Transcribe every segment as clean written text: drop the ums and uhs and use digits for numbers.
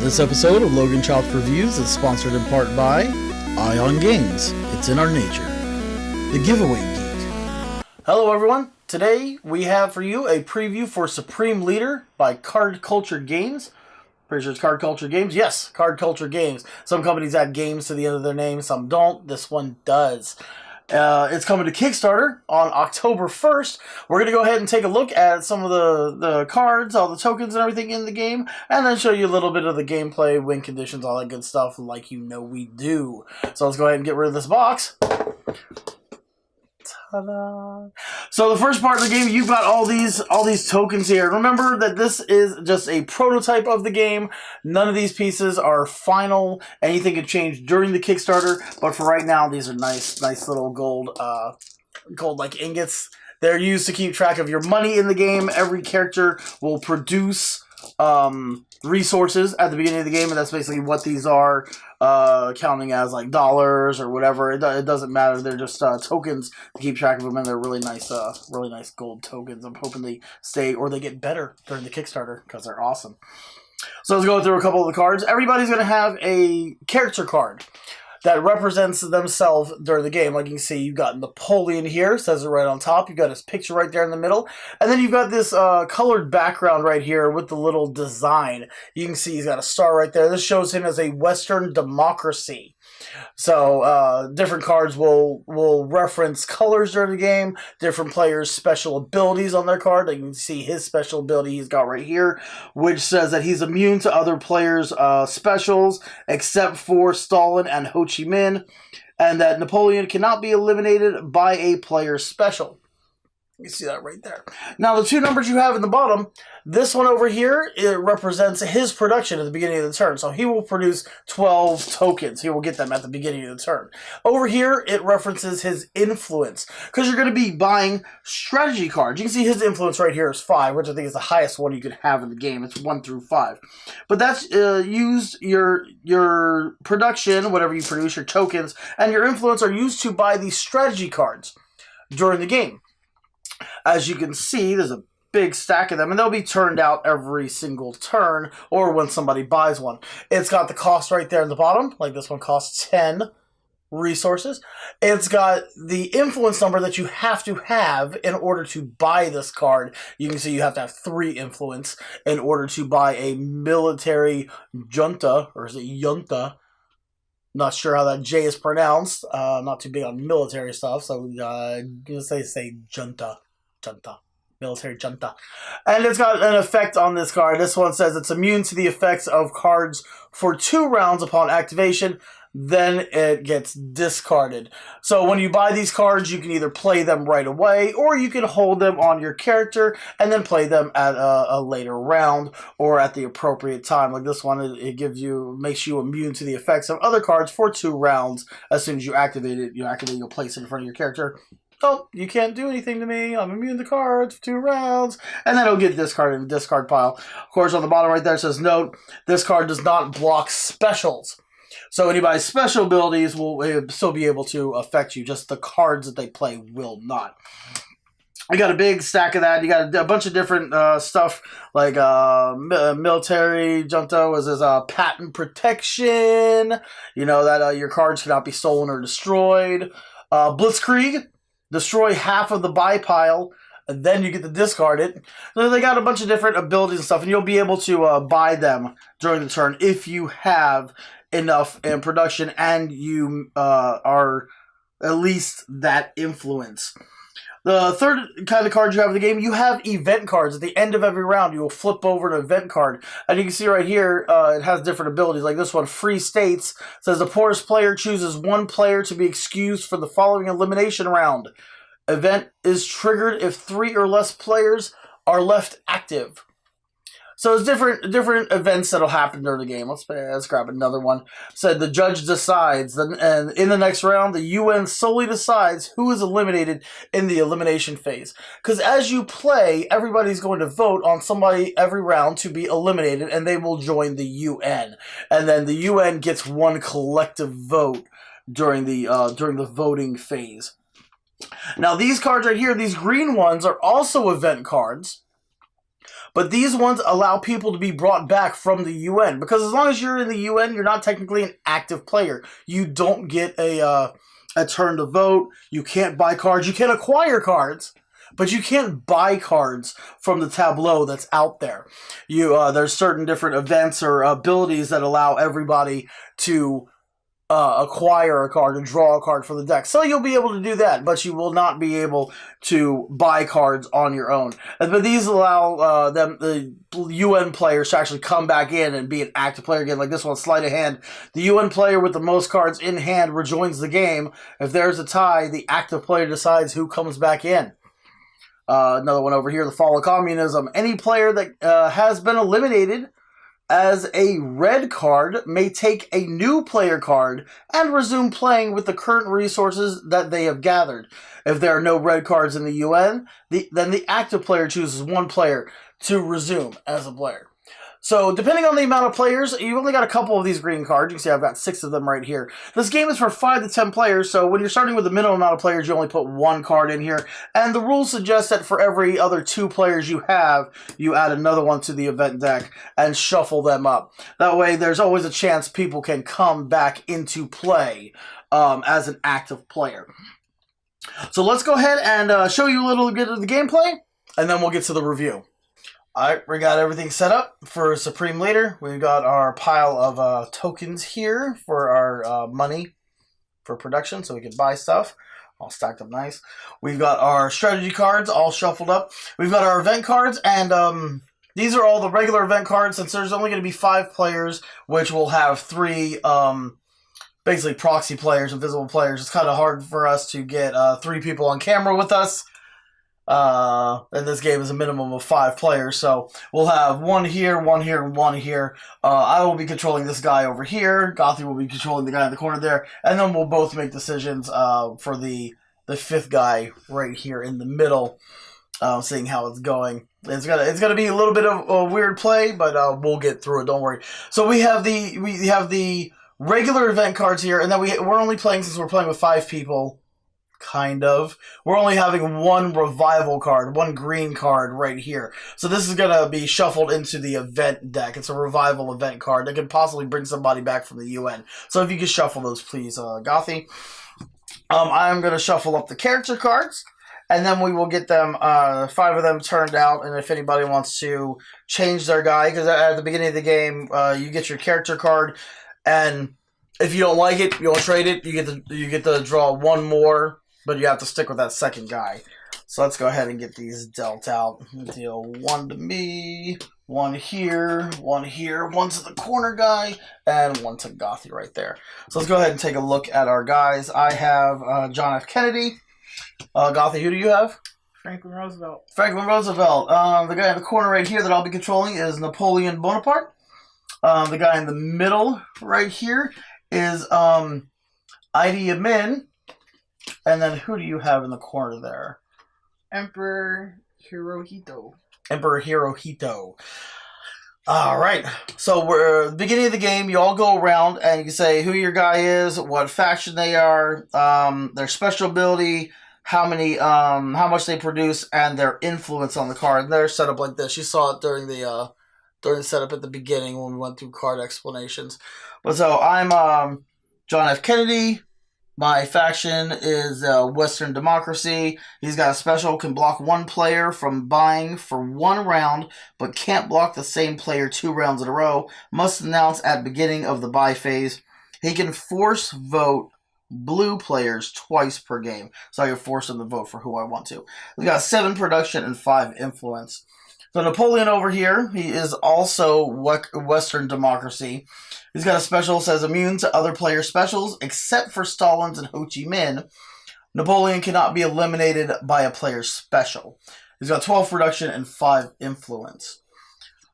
This episode of Logan Chops Reviews is sponsored in part by Ion Games. It's in our nature. The Giveaway Geek. Hello everyone. Today we have for you a preview for Supreme Leader by Card Culture Games. Pretty sure it's Card Culture Games. Yes, Card Culture Games. Some companies add games to the end of their name, some don't. This one does. It's coming to Kickstarter on October 1st. We're going to go ahead and take a look at some of the cards, all the tokens and everything in the game, and then show you a little bit of the gameplay, win conditions, all that good stuff like you know we do. So let's go ahead and get rid of this box. Ta-da. So the first part of the game, you've got all these tokens here. Remember that this is just a prototype of the game. None of these pieces are final. Anything could change during the Kickstarter, but for right now, these are nice little gold like ingots. They're used to keep track of your money in the game. Every character will produce resources at the beginning of the game, and that's basically what these are, counting as like dollars or whatever. It doesn't matter. They're just tokens to keep track of them, and they're really nice gold tokens. I'm hoping they stay or they get better during the Kickstarter because they're awesome. So let's go through a couple of the cards. Everybody's going to have a character card that represents themselves during the game. Like you can see, you've got Napoleon here, says it right on top. You've got his picture right there in the middle. And then you've got this colored background right here with the little design. You can see he's got a star right there. This shows him as a Western democracy. So different cards will reference colors during the game, different players' special abilities on their card. Like you can see his special ability he's got right here, which says that he's immune to other players' specials, except for Stalin and Ho Chi Minh, and that Napoleon cannot be eliminated by a player's special. You see that right there. Now, the two numbers you have in the bottom, this one over here, it represents his production at the beginning of the turn. So he will produce 12 tokens. He will get them at the beginning of the turn. Over here, it references his influence, because you're going to be buying strategy cards. You can see his influence right here is 5, which I think is the highest one you could have in the game. It's 1 through 5. But that's used, your production, whatever you produce, your tokens, and your influence are used to buy these strategy cards during the game. As you can see, there's a big stack of them, and they'll be turned out every single turn, or when somebody buys one. It's got the cost right there in the bottom, like this one costs 10 resources. It's got the influence number that you have to have in order to buy this card. You can see you have to have 3 influence in order to buy a military junta, or is it yunta? Not sure how that J is pronounced. Not too big on military stuff, so say junta. Military junta. And it's got an effect on this card. This one says it's immune to the effects of cards for 2 rounds upon activation. Then it gets discarded. So when you buy these cards, you can either play them right away, or you can hold them on your character and then play them at a later round or at the appropriate time. Like this one, it makes you immune to the effects of other cards for 2 rounds. As soon as you activate it, you'll place it in front of your character. Oh, you can't do anything to me. I'm immune to cards for 2 rounds. And then it'll get discarded in the discard pile. Of course, on the bottom right there it says, note, this card does not block specials. So anybody's special abilities will still be able to affect you. Just the cards that they play will not. You got a big stack of that. You got a bunch of different stuff like military junta was as patent protection. You know that your cards cannot be stolen or destroyed. Blitzkrieg. Destroy half of the buy pile, and then you get to discard it. So they got a bunch of different abilities and stuff, and you'll be able to buy them during the turn if you have enough in production and you are at least that influence. The third kind of card you have in the game, you have event cards. At the end of every round, you will flip over an event card. And you can see right here, it has different abilities. Like this one, Free States, says the poorest player chooses 1 player to be excused for the following elimination round. Event is triggered if 3 or less players are left active. So it's different events that'll happen during the game. Let's grab another one. Said the judge decides, and in the next round, the UN solely decides who is eliminated in the elimination phase. Because as you play, everybody's going to vote on somebody every round to be eliminated, and they will join the UN. And then the UN gets 1 collective vote during the voting phase. Now these cards right here, these green ones, are also event cards. But these ones allow people to be brought back from the UN. Because as long as you're in the UN, you're not technically an active player. You don't get a turn to vote. You can't buy cards. You can acquire cards, but you can't buy cards from the tableau that's out there. There's certain different events or abilities that allow everybody to acquire a card and draw a card from the deck. So you'll be able to do that, but you will not be able to buy cards on your own. But these allow the UN players to actually come back in and be an active player again. Like this one, sleight of hand. The UN player with the most cards in hand rejoins the game. If there's a tie, the active player decides who comes back in. Another one over here, the fall of communism. Any player that has been eliminated as a red card may take a new player card and resume playing with the current resources that they have gathered. If there are no red cards in the UN, then the active player chooses one player to resume as a player. So, depending on the amount of players, you've only got a couple of these green cards. You can see I've got 6 of them right here. This game is for 5 to 10 players, so when you're starting with the minimum amount of players, you only put 1 card in here. And the rules suggest that for every other 2 players you have, you add another one to the event deck and shuffle them up. That way, there's always a chance people can come back into play as an active player. So let's go ahead and show you a little bit of the gameplay, and then we'll get to the review. Alright, we got everything set up for Supreme Leader. We've got our pile of tokens here for our money for production, so we can buy stuff. All stacked up nice. We've got our strategy cards all shuffled up. We've got our event cards, and these are all the regular event cards, since there's only going to be 5 players, which will have 3 basically proxy players, invisible players. It's kind of hard for us to get 3 people on camera with us. And this game is a minimum of 5 players, so we'll have 1 here, 1 here, and 1 here. I will be controlling this guy over here. Gothy will be controlling the guy in the corner there, and then we'll both make decisions for the 5th guy right here in the middle, seeing how it's going. It's gonna be a little bit of a weird play, but we'll get through it. Don't worry. So we have the regular event cards here, and then we're only playing, since we're playing with 5 people. Kind of. We're only having 1 revival card, 1 green card right here. So this is going to be shuffled into the event deck. It's a revival event card that could possibly bring somebody back from the UN. So if you could shuffle those, please, Gothy. I'm going to shuffle up the character cards, and then we will get them, 5 of them turned out, and if anybody wants to change their guy, because at the beginning of the game, you get your character card, and if you don't like it, you'll trade it. You get to draw 1 more, but you have to stick with that 2nd guy. So let's go ahead and get these dealt out. Deal 1 to me, 1 here, 1 here, 1 to the corner guy, and 1 to Gothy right there. So let's go ahead and take a look at our guys. I have John F. Kennedy. Gothy, who do you have? Franklin Roosevelt. Franklin Roosevelt. The guy in the corner right here that I'll be controlling is Napoleon Bonaparte. The guy in the middle right here is Idi Amin. And then who do you have in the corner there? Emperor Hirohito. Emperor Hirohito. Alright. So we're at the beginning of the game, you all go around and you say who your guy is, what faction they are, their special ability, how much they produce, and their influence on the card. And they're set up like this. You saw it during the setup at the beginning when we went through card explanations. But so I'm John F. Kennedy. My faction is Western Democracy. He's got a special, can block 1 player from buying for 1 round, but can't block the same player 2 rounds in a row. Must announce at beginning of the buy phase. He can force vote blue players twice per game. So I can force them to vote for who I want to. We've got 7 production and 5 influence. So Napoleon over here, he is also Western Democracy. He's got a special that says immune to other player specials, except for Stalin's and Ho Chi Minh. Napoleon cannot be eliminated by a player's special. He's got 12 production and 5 influence.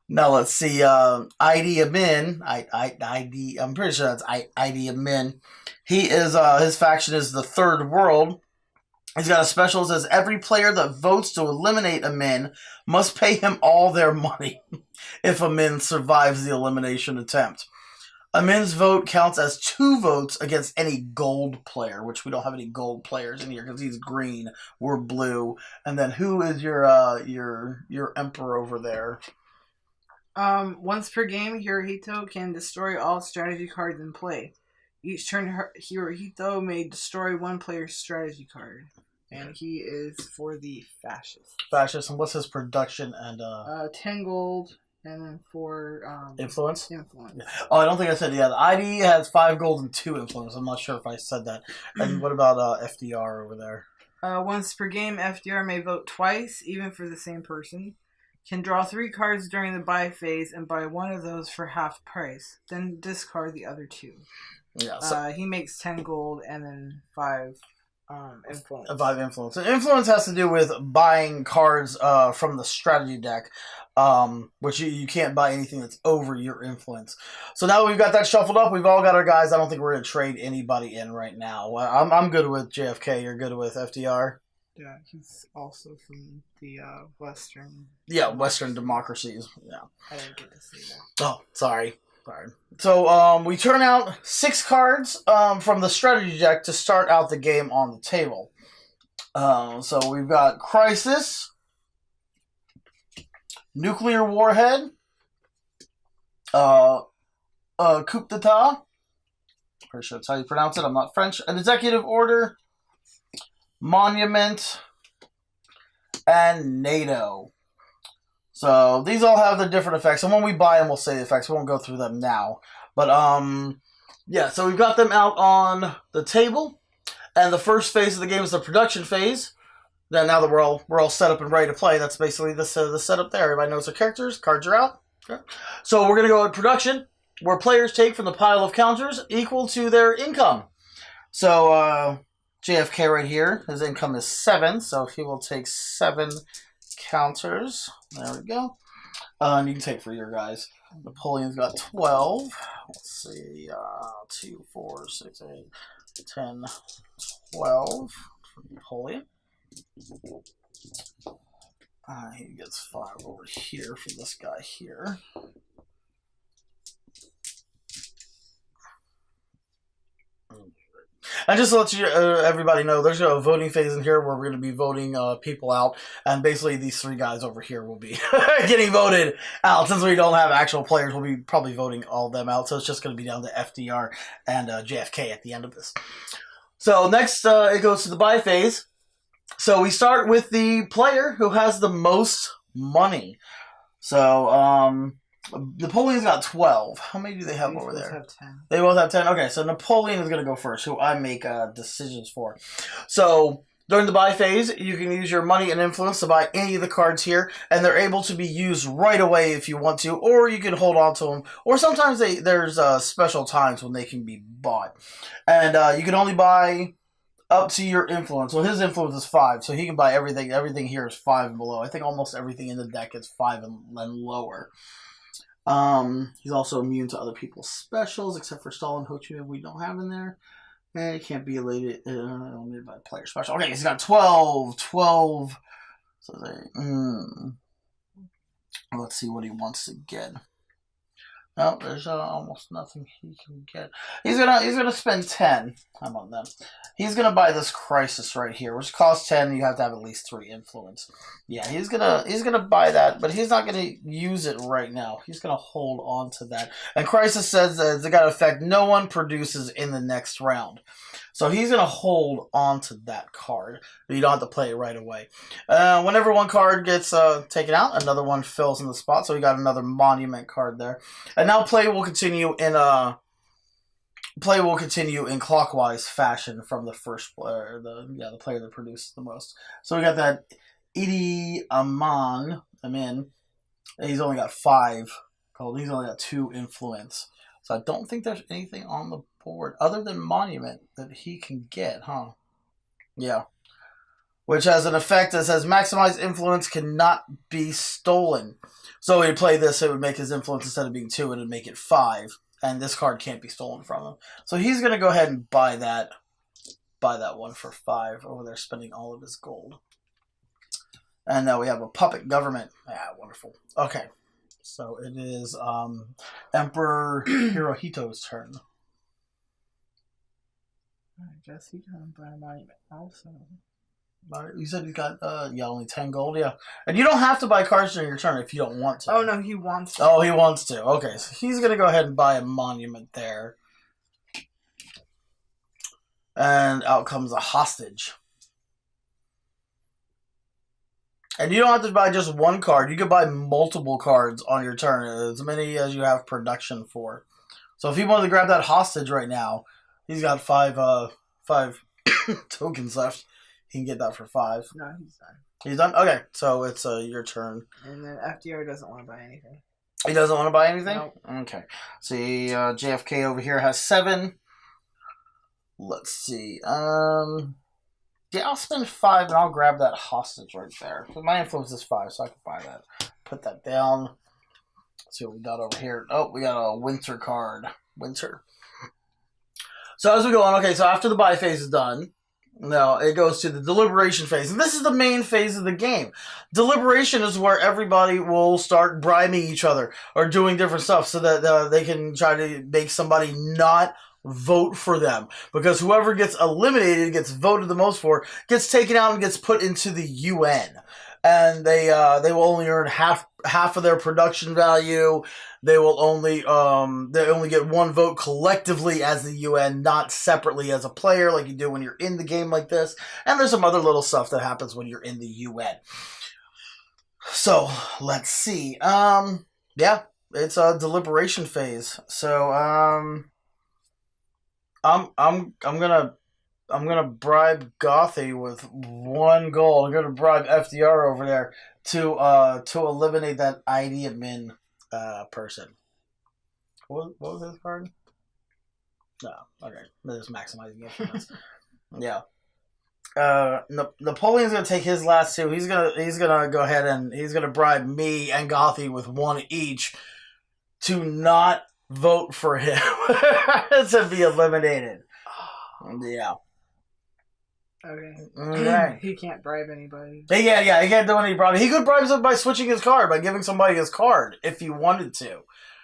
Now let's see, Idi Amin. I'm pretty sure that's Idi Amin. He is his faction is the Third World. He's got a special that says every player that votes to eliminate Amin must pay him all their money if Amin survives the elimination attempt. A min's vote counts as 2 votes against any gold player, which we don't have any gold players in here because he's green, we're blue. And then who is your emperor over there? Once per game, Hirohito can destroy all strategy cards in play. Each turn, Hirohito may destroy one player's strategy card. And he is for the fascist. Fascist, and what's his production and 10 gold, and then 4 influence? Influence. Oh, I don't think I said the ID has 5 gold and 2 influence. I'm not sure if I said that. And what about FDR over there? Once per game, FDR may vote twice, even for the same person. Can draw 3 cards during the buy phase and buy one of those for half price. Then discard the other 2. Yeah. So he makes 10 gold and then 5 influence. 5 influence. And influence has to do with buying cards from the strategy deck, which you can't buy anything that's over your influence. So now we've got that shuffled up. We've all got our guys. I don't think we're going to trade anybody in right now. I'm good with JFK. You're good with FDR? Yeah, he's also from the Western. Yeah, Western democracies. Yeah. I didn't get to see that. Oh, sorry. So we turn out 6 cards from the strategy deck to start out the game on the table. So we've got Crisis, Nuclear Warhead, Coup d'etat, pretty sure that's how you pronounce it, I'm not French, an Executive Order, Monument, and NATO. So these all have the different effects, and when we buy them, we'll say the effects. We won't go through them now. But yeah. So we've got them out on the table, and the first phase of the game is the production phase. Then now that we're all set up and ready to play, that's basically the setup there. Everybody knows their characters. Cards are out. Okay. So we're gonna go with production, where players take from the pile of counters equal to their income. So JFK right here, his income is 7, so he will take 7 counters. There we go. And you can take for your guys. Napoleon's got 12. Let's see. 2, 4, 6, 8, 10, 12 for Napoleon. He gets 5 over here for this guy here. And just to let you everybody know, there's a voting phase in here where we're going to be voting people out, and basically these 3 guys over here will be getting voted out. Since we don't have actual players, we'll be probably voting all of them out, so it's just going to be down to FDR and JFK at the end of this. So next, it goes to the buy phase. So we start with the player who has the most money. So Napoleon's got 12. How many do they have over there? Have 10. They both have 10? Okay, so Napoleon is going to go first, who I make decisions for. So during the buy phase, you can use your money and influence to buy any of the cards here, and they're able to be used right away if you want to, or you can hold on to them, or sometimes there's special times when they can be bought. And you can only buy up to your influence. So his influence is 5, so he can buy everything. Everything here is 5 and below. I think almost everything in the deck is 5 and lower. He's also immune to other people's specials, except for Stalin, Ho Chi Minh we don't have in there. And he can't be elated only by player special. Okay, he's got 12. So let's see what he wants to get. No, there's almost nothing he can get. He's gonna spend 10. How about that? He's gonna buy this Crisis right here, which costs 10. You have to have at least 3 influence. Yeah, he's gonna buy that, but he's not gonna use it right now. He's gonna hold on to that. And Crisis says that it's got to affect no one produces in the next round. So he's gonna hold on to that card. You don't have to play it right away. Whenever one card gets taken out, another one fills in the spot. So we got another Monument card there. And now play will continue in clockwise fashion from the first player, the player that produced the most. So we got that Amin. He's only got 5 gold. He's only got 2 influence. So I don't think there's anything on the board other than Monument that he can get, huh? Yeah. Which has an effect that says maximize influence cannot be stolen. So when you play this, it would make his influence, instead of being 2, it would make it 5. And this card can't be stolen from him. So he's going to go ahead and buy that one for 5 over there, spending all of his gold. And now we have a puppet government. Ah, wonderful. Okay. So it is Emperor Hirohito's turn. I guess he can buy a monument also. You said he's got only 10 gold, yeah. And you don't have to buy cards during your turn if you don't want to. Oh no, he wants to. Oh, he wants to. Okay, so he's gonna go ahead and buy a monument there. And out comes a hostage. And you don't have to buy just one card. You can buy multiple cards on your turn, as many as you have production for. So if he wanted to grab that hostage right now, he's got five tokens left. He can get that for 5. No, he's done. He's done? Okay, so it's your turn. And then FDR doesn't want to buy anything. He doesn't want to buy anything? Nope. Okay. See, JFK over here has 7. Let's see. Yeah, I'll spend 5 and I'll grab that hostage right there. My influence is 5, so I can buy that. Put that down. Let's see what we got over here. Oh, we got a winter card. Winter. So as we go on, okay, so after the buy phase is done, no, it goes to the deliberation phase. And this is the main phase of the game. Deliberation is where everybody will start bribing each other or doing different stuff so that they can try to make somebody not vote for them. Because whoever gets eliminated, gets voted the most for, gets taken out and gets put into the UN. And they will only earn half of their production value. They will only get 1 vote collectively as the UN, not separately as a player like you do when you're in the game like this. And there's some other little stuff that happens when you're in the UN. So let's see. Yeah, it's a deliberation phase. So I'm gonna bribe Gothy with 1 gold. I'm gonna bribe FDR over there to eliminate that ID admin person. What was his card? No, okay. Just maximizing influence. Yeah. Napoleon's gonna take his last 2. He's gonna go ahead and he's gonna bribe me and Gothy with 1 each to not vote for him to be eliminated. Yeah. Okay. He can't bribe anybody. Yeah, he can't do any bribe. He could bribe somebody by switching his card, by giving somebody his card, if he wanted to.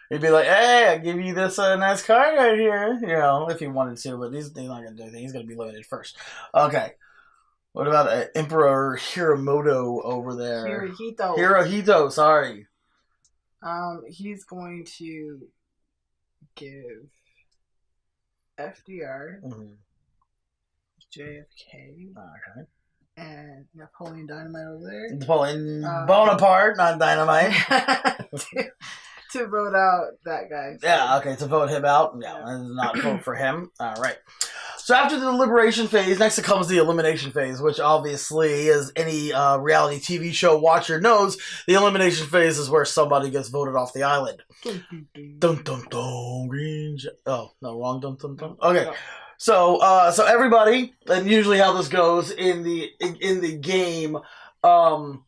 He'd be like, hey, I give you this nice card right here, if he wanted to, but he's not going to do anything. He's going to be limited first. Okay. What about Emperor Hiromoto over there? Hirohito, sorry. He's going to give FDR, JFK, okay, and Napoleon Dynamite over there. Napoleon Bonaparte, not Dynamite. to vote out that guy. Yeah, okay, to vote him out. Yeah, and not vote for him. All right. So after the deliberation phase, next comes the elimination phase, which obviously, as any reality TV show watcher knows, the elimination phase is where somebody gets voted off the island. Dun dun dun. Green. Oh no, wrong. Dun dun dun. Okay. No. So everybody, and usually how this goes in the game,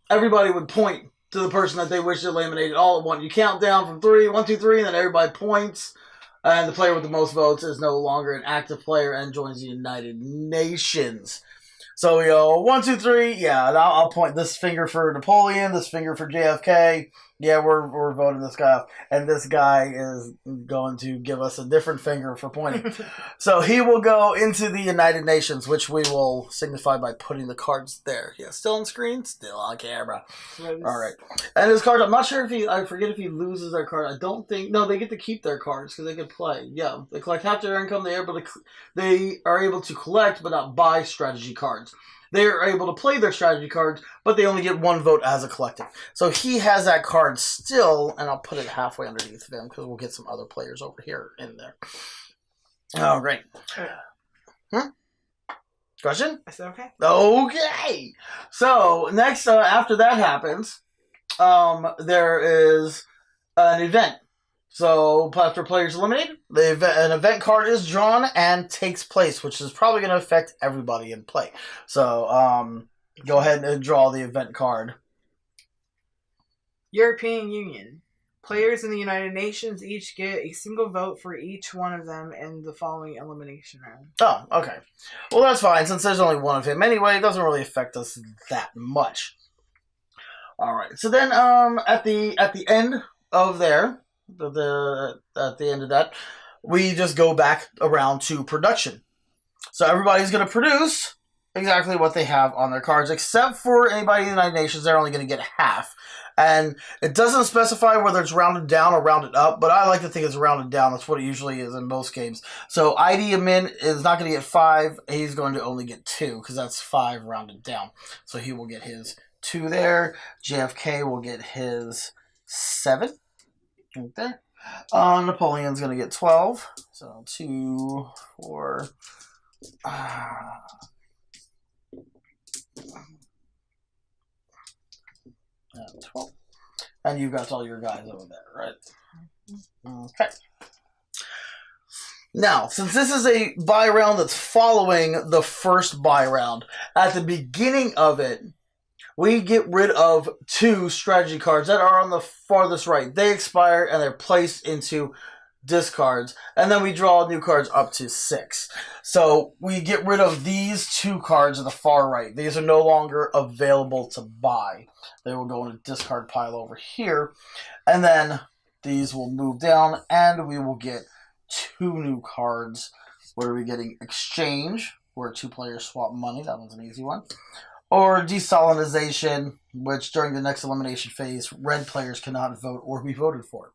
everybody would point to the person that they wish to eliminate all at once. You count down from 3, 1, 2, 3, and then everybody points. And the player with the most votes is no longer an active player and joins the United Nations. So we go 1, 2, 3. Yeah, and I'll point this finger for Napoleon, this finger for JFK. Yeah, we're voting this guy off, and this guy is going to give us a different finger for pointing. So he will go into the United Nations, which we will signify by putting the cards there. Yeah, still on screen, still on camera. All right, and his card. I'm not sure if I forget if he loses their card. I don't think. No, they get to keep their cards because they can play. Yeah, they collect half their income. They are able to collect, but not buy strategy cards. They are able to play their strategy cards, but they only get 1 vote as a collective. So he has that card still, and I'll put it halfway underneath of him because we'll get some other players over here in there. Oh, great. Question? I said okay. Okay. So next, after that happens, there is an event. So after players eliminated, an event card is drawn and takes place, which is probably going to affect everybody in play. So go ahead and draw the event card. European Union. Players in the United Nations each get a single vote for each one of them in the following elimination round. Oh, okay. Well, that's fine. Since there's only 1 of him anyway, it doesn't really affect us that much. All right. So then at the end of there, at the end of that, we just go back around to production. So everybody's going to produce exactly what they have on their cards, except for anybody in the United Nations. They're only going to get half. And it doesn't specify whether it's rounded down or rounded up, but I like to think it's rounded down. That's what it usually is in most games. So Idi Amin is not going to get 5. He's going to only get 2, because that's 5 rounded down. So he will get his 2 there. JFK will get his 7 right there. Napoleon's going to get 12. So 2, 4... 12. And you've got all your guys over there, right? Okay. Now, since this is a buy round that's following the first buy round, at the beginning of it, we get rid of 2 strategy cards that are on the farthest right. They expire and they're placed into discards, and then we draw new cards up to 6. So we get rid of these 2 cards at the far right. These are no longer available to buy. They will go in a discard pile over here, and then these will move down, and we will get 2 new cards. What are we getting? Exchange, where 2 players swap money. That one's an easy one. Or desalinization, which during the next elimination phase, red players cannot vote or be voted for.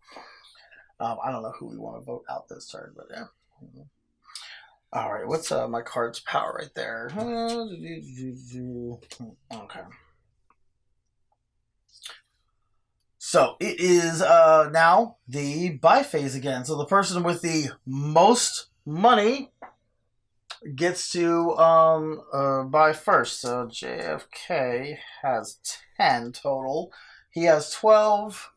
I don't know who we want to vote out this turn, but yeah. All right, what's my card's power right there? Okay. So it is now the buy phase again. So the person with the most money gets to buy first. So JFK has 10 total. He has 12.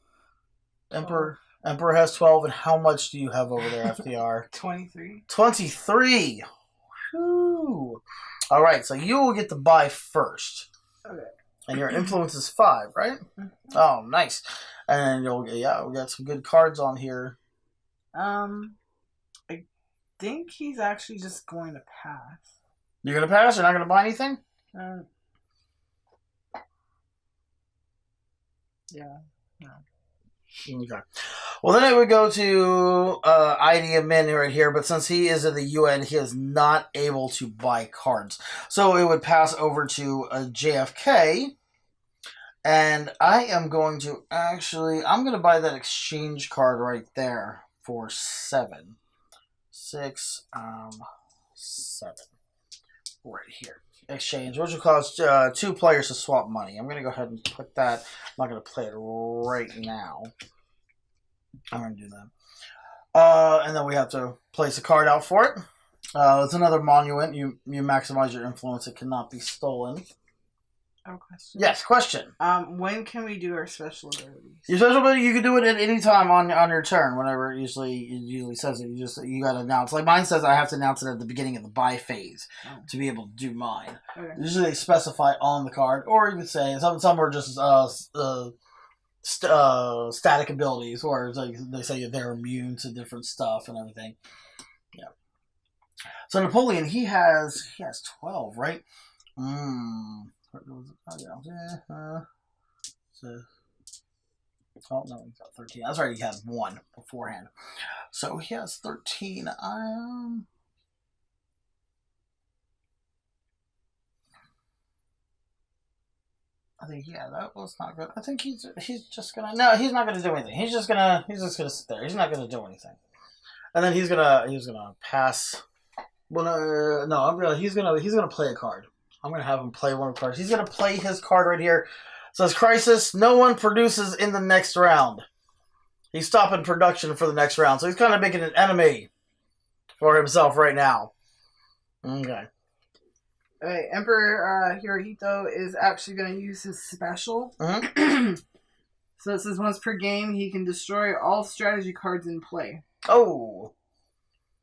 Emperor has 12, and how much do you have over there, FDR? 23. 23! Whew. Alright, so you will get to buy first. Okay. And your influence is 5, right? Oh, nice. And we got some good cards on here. I think he's actually just going to pass. You're going to pass? You're not going to buy anything? Yeah. No. Okay. Well, then it would go to Idi Amin right here, but since he is in the UN, he is not able to buy cards. So it would pass over to JFK, and I am going to I'm going to buy that exchange card right there for 7. 6, 7. Right here. Exchange, which will cause 2 players to swap money. I'm going to go ahead and put that. I'm not going to play it right now. I'm going to do that. And then we have to place a card out for it. It's another monument. You maximize your influence. It cannot be stolen. Oh, question. Yes, question. When can we do our special abilities? Your special ability, you can do it at any time on your turn. Whenever it usually says it, you got to announce. Like mine says, I have to announce it at the beginning of the buy phase to be able to do mine. Okay. Usually they specify on the card, or you could say some are just static abilities, or it's like they say they're immune to different stuff and everything. Yeah. So Napoleon, he has 12, right? Oh no, he's got 13. That's right, he had 1 beforehand. So he has 13. I think that was not good. I think he's just gonna he's not gonna do anything. He's just gonna sit there. He's not gonna do anything. And then he's gonna pass. Well, no, he's gonna play a card. I'm going to have him play one of the cards. He's going to play his card right here. It says, Crisis, no one produces in the next round. He's stopping production for the next round. So he's kind of making an enemy for himself right now. Okay. Alright, Emperor Hirohito is actually going to use his special. Mm-hmm. So it says once per game, he can destroy all strategy cards in play. Oh.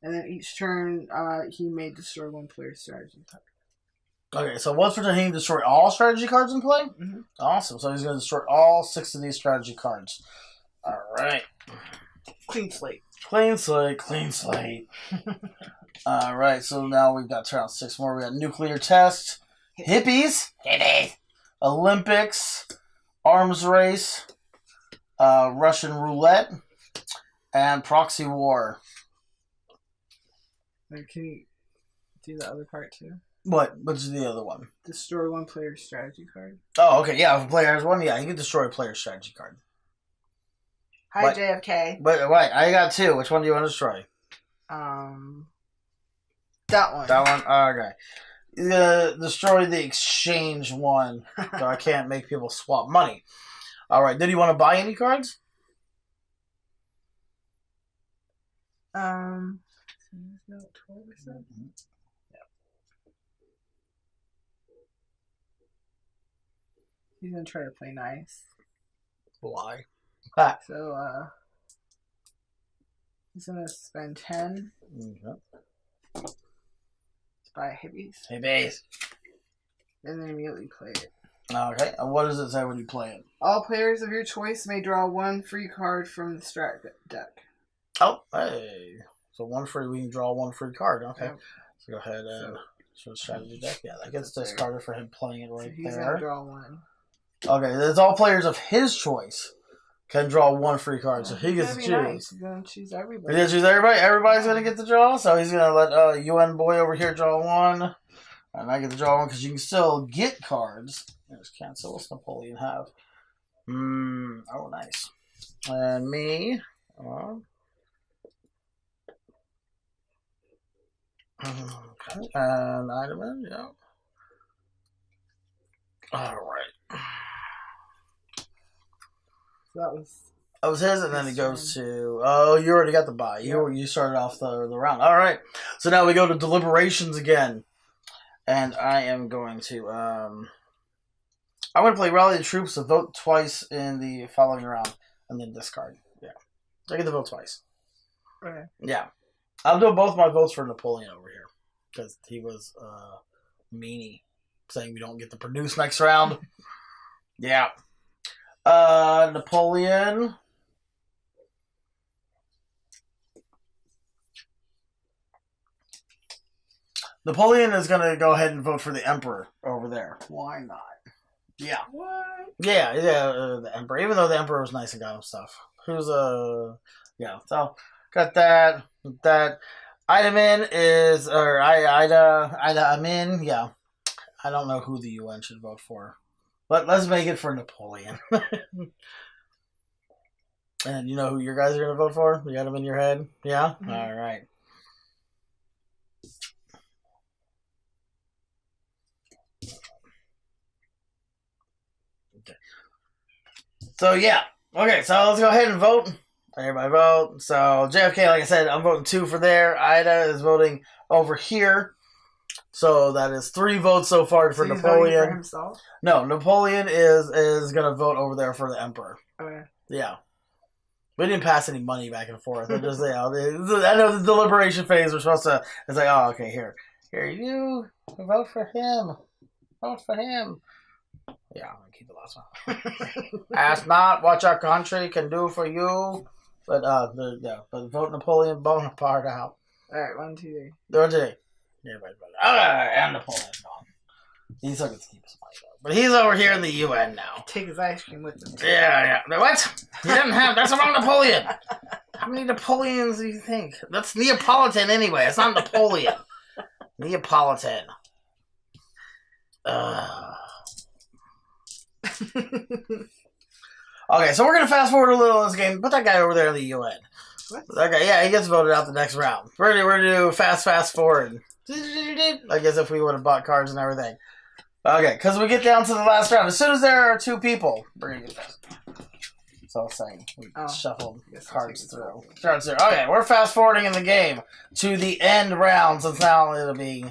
And then each turn, he may destroy 1 player's strategy card. Okay, so once per turn, he can destroy all strategy cards in play? Mm-hmm. Awesome. So he's going to destroy all 6 of these strategy cards. All right. Clean slate. Clean slate, clean slate. All right, so now we've got turn out 6 more. We got nuclear test, hippies, Olympics, arms race, Russian roulette, and proxy war. Wait, can you do the other part too? What? What's the other one? Destroy one player's strategy card. Oh, okay. Yeah, if a player has one, yeah, he can destroy a player's strategy card. Hi, But- JFK. But wait, I got 2. Which one do you want to destroy? That one. That one? Okay. He's gonna destroy the exchange one, so I can't make people swap money. Alright, did you want to buy any cards? No, 12%. He's gonna try to play nice. Why? So, he's gonna spend 10 to buy hippies, Hey, base. and then immediately play it. Okay, and what does it say when you play it? All players of your choice may draw 1 free card from the strat deck. Oh, hey. So 1 free, we can draw 1 free card. Okay. Yep. So go ahead and show the strategy deck. Yeah, that gets discarded for him playing it right So he's there. gonna draw 1. Okay, that's all players of his choice can draw 1 free card, so he gets to He's choose. gonna be nice. He's gonna choose everybody. He gets to choose everybody. Everybody's gonna get to draw, so he's gonna let UN boy over here draw 1, and I get to draw 1 because you can still get cards. There's cancel. What's Napoleon have? Oh, nice. And me. Okay, and item, yeah. All right. So that was. That was his, and then it goes to... Oh, you already got the buy. You started off the round. All right. So now we go to deliberations again. And I am going to... I'm going to play Rally the Troops to vote twice in the following round. And then discard. Yeah. I get to vote twice. Okay. Yeah. I'm doing both my votes for Napoleon over here. Because he was meanie. Saying we don't get to produce next round. Yeah. Napoleon... Napoleon is going to go ahead and vote for the Emperor over there. Why not? Yeah. What? Yeah, the Emperor. Even though the Emperor was nice and got him stuff. Who's yeah, so got that. That Idamin is, or Ida Amin, yeah. I don't know who the UN should vote for. But let's make it for Napoleon. And you know who your guys are going to vote for? You got them in your head? Yeah? Mm-hmm. All right. So, yeah. Okay, so let's go ahead and vote. Everybody vote. So, JFK, like I said, I'm voting 2 for there. Ida is voting over here. So, that is 3 votes so far for Napoleon. For himself? No, Napoleon is going to vote over there for the Emperor. Okay. Yeah. We didn't pass any money back and forth. It just, I know the deliberation phase, we're supposed to, it's like, oh, okay, here, you vote for him. Vote for him. Yeah, I'm going to keep the last one. Ask not what your country can do for you. But, but vote Napoleon Bonaparte out. Alright, 1, 2, 3. 1, 2, 3. Everybody vote. And Napoleon's gone. He's still going to keep his money, though. But he's over here in the UN now. Take his ice cream with him. Yeah. What? He didn't have... That's the wrong Napoleon. How many Napoleons do you think? That's Neapolitan anyway. It's not Napoleon. Neapolitan. Okay, so we're going to fast forward a little in this game. Put that guy over there in the UN. What? That guy, yeah, he gets voted out the next round. We're going to do fast forward. I guess if we would have bought cards and everything. Okay, because we get down to the last round. As soon as there are 2 people, we're going to get this. So I'm saying, we shuffled cards through. Okay, we're fast forwarding in the game to the end round, since now it'll be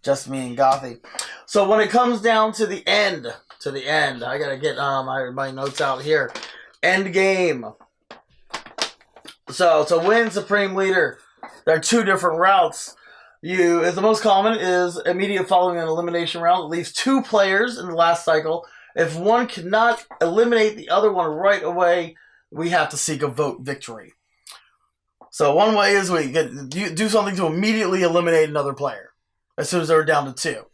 just me and Gothy. So when it comes down to the end, I got to get my notes out here. End game. So to win Supreme Leader, there are 2 different routes. The most common is immediate following an elimination round. It leaves 2 players in the last cycle. If one cannot eliminate the other one right away, we have to seek a vote victory. So one way is we do something to immediately eliminate another player as soon as they're down to 2.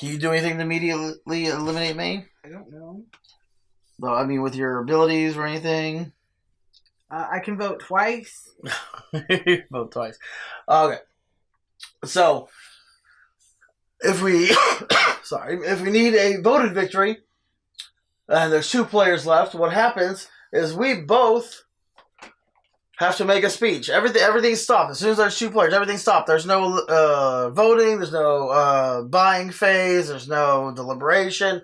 Can you do anything to immediately eliminate me? I don't know. No, I mean with your abilities or anything. I can vote twice. Vote twice. Okay. So if we if we need a voted victory and there's 2 players left, what happens is we both have to make a speech. Everything's stopped. As soon as there's 2 players, everything's stopped. There's no voting, there's no buying phase, there's no deliberation.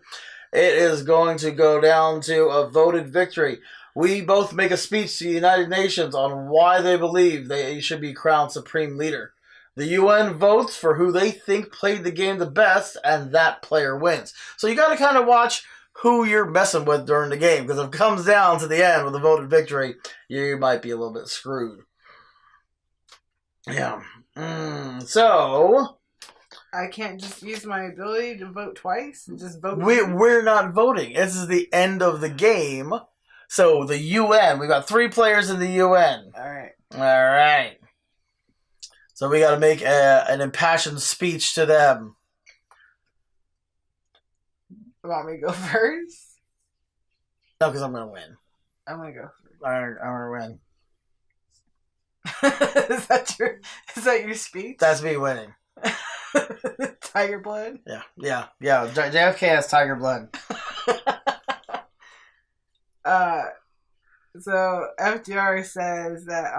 It is going to go down to a voted victory. We both make a speech to the United Nations on why they believe they should be crowned supreme leader. The UN votes for who they think played the game the best, and that player wins. So you got to kind of watch who you're messing with during the game, because if it comes down to the end with a voted victory, you might be a little bit screwed. Yeah. So I can't just use my ability to vote twice and just vote. we're not voting. This is the end of the game. So the UN, we've got 3 players in the UN. All right. All right. So we got to make an impassioned speech to them. You want me to go first? No, because I'm going to win. I'm going to go I'm going to first. Is that your speech? That's me winning. Tiger blood? Yeah. JFK has tiger blood. So FDR says that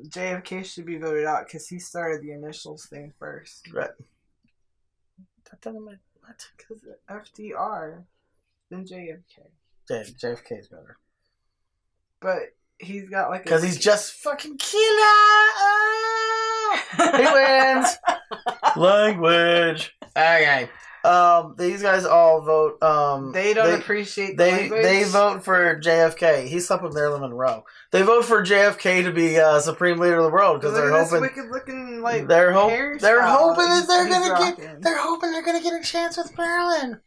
JFK should be voted out because he started the initials thing first. Right. That doesn't make what? Because FDR, then JFK. JFK is better. But he's got like because he's just fucking killer. He wins. Language. Okay. These guys all vote. They don't appreciate the language. They vote for JFK. He slept with Marilyn Monroe. They vote for JFK to be supreme leader of the world because they're hoping. Wicked looking like they're hoping that they're gonna get. They're hoping they're gonna get a chance with Marilyn.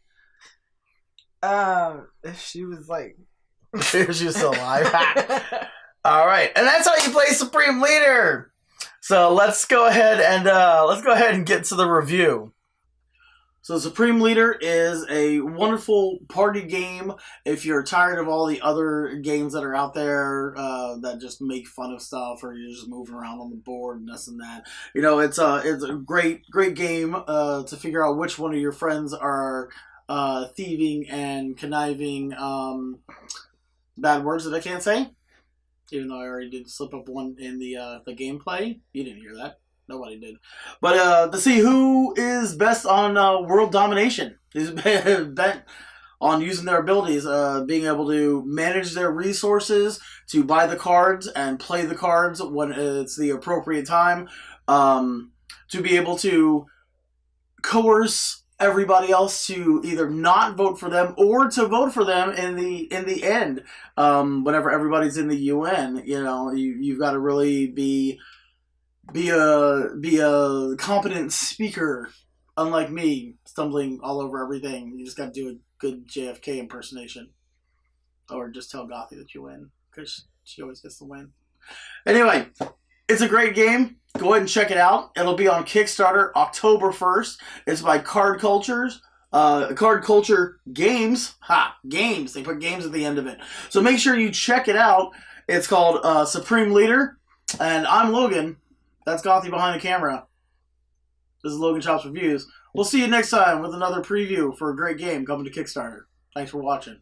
If she was like, she was still alive. All right, and that's how you play supreme leader. So let's go ahead and get to the review. So Supreme Leader is a wonderful party game if you're tired of all the other games that are out there that just make fun of stuff, or you're just moving around on the board and this and that. You know, it's a great game to figure out which one of your friends are thieving and conniving. Bad words that I can't say, even though I already did slip up one in the gameplay. You didn't hear that. Nobody did. But to see who is best on world domination. Who's bent on using their abilities, being able to manage their resources, to buy the cards and play the cards when it's the appropriate time, to be able to coerce everybody else to either not vote for them or to vote for them in the end. Whenever everybody's in the UN, you know, you've got to really be a competent speaker, unlike me, stumbling all over everything. You just got to do a good JFK impersonation, or just tell Gothy that you win, because she always gets the win. Anyway, it's a great game. Go ahead and check it out. It'll be on Kickstarter October 1st. It's by Card Cultures. Card Culture Games. Games. They put games at the end of it. So make sure you check it out. It's called Supreme Leader, and I'm Logan. That's Gothy behind the camera. This is Logan Chops Reviews. We'll see you next time with another preview for a great game coming to Kickstarter. Thanks for watching.